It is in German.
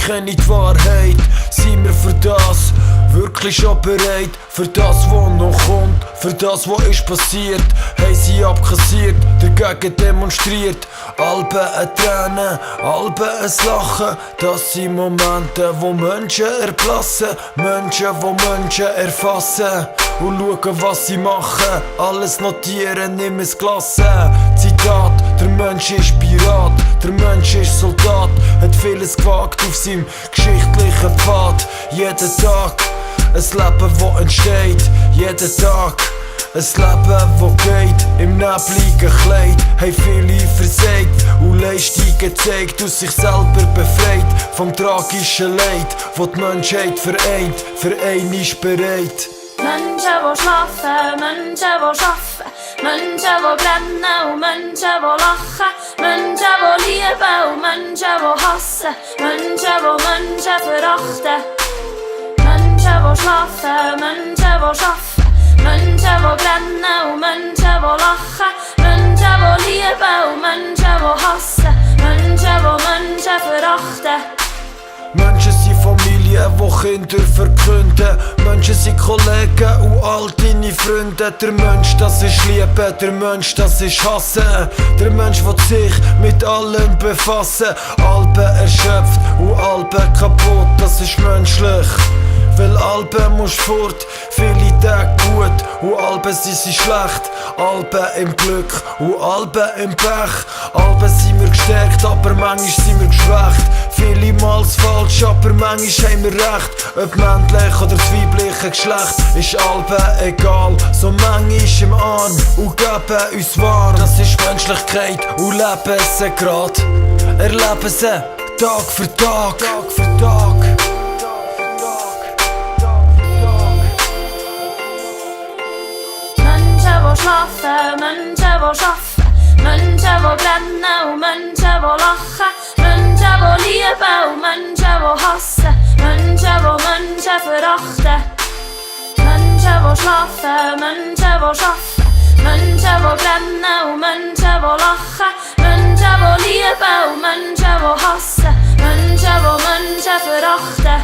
kenne die Wahrheit. Sind wir für das wirklich schon bereit? Für das, was noch kommt, für das, was ist passiert. Haben sie abkassiert, dagegen demonstriert. Alben eine Träne, Alben ein Lachen. Das sind Momente, wo Menschen erblassen. Menschen, wo Menschen erfassen und schauen, was sie machen. Alles notieren, nimm es Klasse. Zitat: Der Mensch ist Pirat, der Mensch ist Soldat. Hat vieles gewagt auf seinem geschichtlichen Pfad. Jeden Tag ein Leben, das entsteht. Jeden Tag ein Leben, das geht. Im nebligen Kleid haben viele versagt und Leistungen gezeigt und sich selber befreit vom tragischen Leid, das die Menschheit vereint. Für einen ist bereit. Menschen, die schlafen, Menschen, die arbeiten, Menschen, die brennen und Menschen, die lachen, Menschen, die lieben und Menschen, die hassen, Menschen, die Menschen verachten. Menschen, die schlafen, Menschen, die arbeiten, Menschen, die brennen und Menschen, die lachen, Menschen, die lieben und Menschen, die hassen, Menschen, die Menschen verachten. Menschen sind Familien, die Kinder verkünden. Menschen sind Kollegen und all deine Freunde. Der Mensch, das ist Liebe, der Mensch, das ist Hassen. Der Mensch will sich mit allem befassen. Alben erschöpft und Alben kaputt, das ist menschlich. Weil Alben musst fort, viele Tage gut und Alben sind sie schlecht. Alben im Glück und Alben im Pech. Alben sind wir gestärkt, aber manchmal sind wir geschwächt. Vielmals falsch, aber manchmal haben wir recht. Ob männlich oder das weibliche Geschlecht, ist Alben egal. So manchmal im Arm und geben uns warm. Das ist Menschlichkeit und leben sie grad. Erleben sie Tag für Tag, Tag für Tag. Menschen, die schlafen, Menschen, die arbeiten, Menschen, die brennen und Menschen, die lachen, Menschen, die lieben und Menschen, die hassen, Menschen, die Menschen verachten. Menschen, die schlafen, Menschen, die arbeiten, Menschen, die brennen und Menschen, die lachen, Menschen, die lieben und Menschen, die hassen, Menschen, die Menschen verachten.